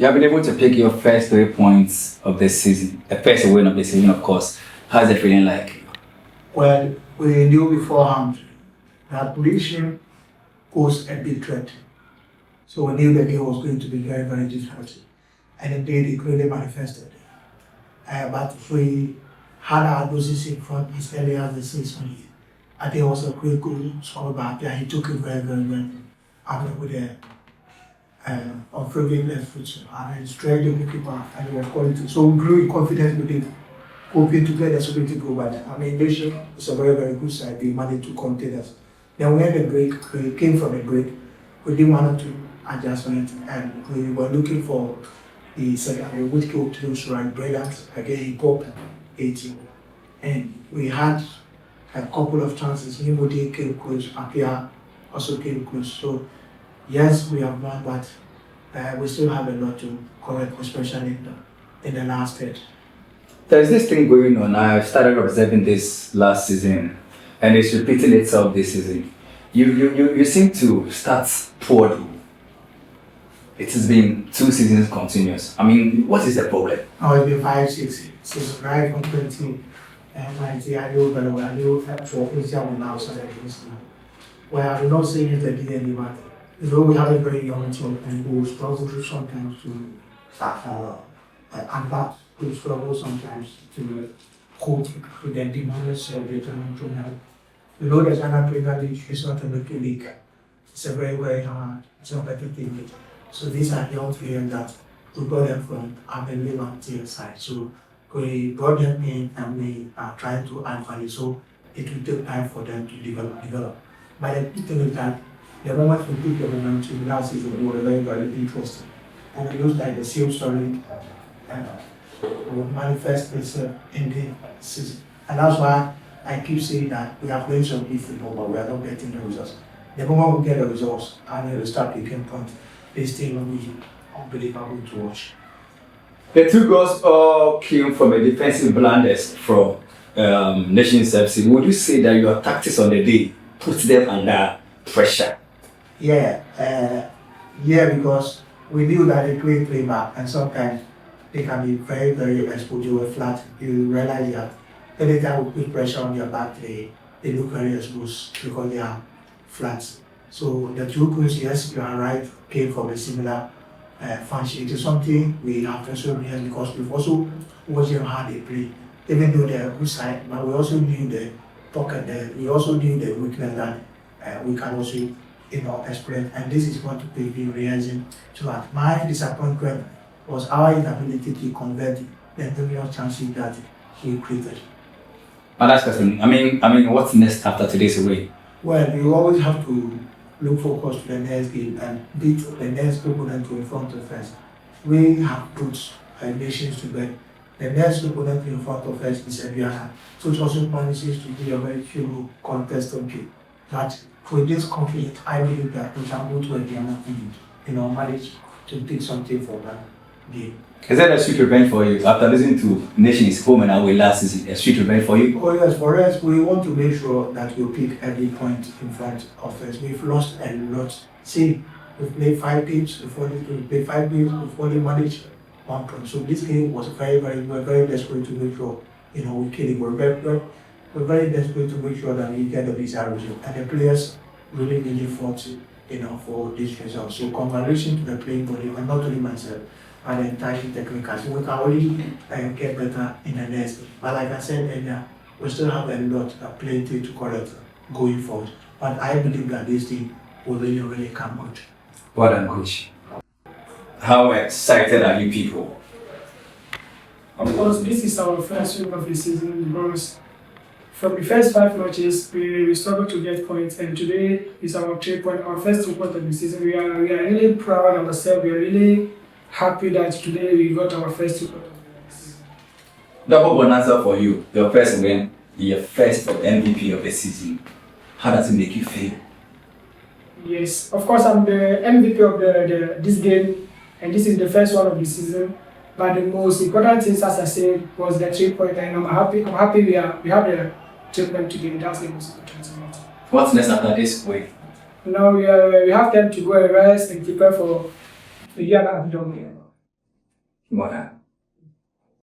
You have been able to pick your first 3 points of the season, the first win of the season, of course. How's it feeling like? Well, we knew beforehand that prediction posed a big threat. So we knew the game was going to be very, very difficult. And indeed, it really manifested. But we had our doses in front as early as the season. I think it was a great goal scored by Apia. He took it very, very well. And with the unfavourable left foot and straight the goalkeeper and he was quality. So we grew in confidence with it, hoping to get the security goal. But I mean, Nation is a very, very good side. They managed to contain us. Then we had a break. We came from a break. We did 1 or 2 adjustments and we were looking for the second, which killed close right, brilliant. Again, he popped 18. And we had a couple of chances. Nimodi came close, Apia also came close. So, yes, we have won, but we still have a lot to correct, especially in the last third. There's this thing going on. I started observing this last season, and it's repeating itself this season. You seem to start poorly. It has been 2 seasons continuous. I mean, what is the problem? Oh, it's been 5, 6 seasons, right from 20. And I knew very well. I knew for Asia now, so that it is now. Well, I'm not saying it's the DNA, but though we have a very young team and who struggle sometimes to and that who struggle sometimes to cope with the demands of the international. You know, the Ghana Premier League is not a local league. It's a very, very hard, competitive league. So these are young players that we got them from Abel tier side. So we brought them in and we are trying to add value. So it will take time for them to develop. But the thing is that the moment we put the momentum last season, we were very, very interesting. And it looks like the same story will manifest itself in the season. And that's why I keep saying that we are playing some good football, but we are not getting the results. The moment we get the results and we start picking points, this team will be unbelievable to watch. The 2 goals all came from a defensive blunders from Nations FC. Would you say that your tactics on the day put them under pressure? Yeah, because we knew that they play back, and sometimes they can be very, very exposed. You were flat. You realize that anytime we put pressure on their back, they look very exposed because they are flat. So the 2 goals, yes, you are right, came from a similar function. It is something we have also realized because we've also watched them how they play, even though they are good side, but we also knew the pocket there. We also knew the weakness that we can also, exploit. And this is what we've been realizing. So that my disappointment was our inability to convert the numerous chances that we created. My last question. I mean, what's next after today's away? Well, you always have to look focused to the next game and beat the next opponent in front of us. We have put nations to bed. The next opponent in front of us is Aviana. So it also promises to be a very few contested game. But with this confidence, I believe that we can go to Aviana and manage to take something from that game. Is that a sweet revenge for you after listening to Nations home and away last season? A sweet revenge for you? Oh yes, for us, we want to make sure that we pick every point in front of us. We've lost a lot. See, we've played 5 games, we've played 5 games, we've only managed 1 point. So this game was we were very desperate to make sure, we kill it. We're very desperate to make sure that we get the desired result. And the players really fought, for this result. So congratulations to the playing body, and not only myself, and the entire technical. So we can only get better in the next game. But like I said earlier, we still have a lot of plenty to correct going forward. But I believe that this team will really come out. Well done, coach. How excited are you people? Of course, this is our first win of the season because from the first 5 matches, we struggled to get points, and today is our first 3 points of the season. We are really proud of ourselves. We are really happy that today we got our first 2 points of the season. Double bonanza for you. Your first win, your first MVP of the season. How does it make you feel? Yes, of course, I'm the MVP of this game, and this is the first one of the season. But the most important thing, as I said, was the 3 point, and I'm happy we have the 3 points today. That's the most important thing. What's next after this week? Now we have time to go and rest and prepare for the year that I've done here. Mona.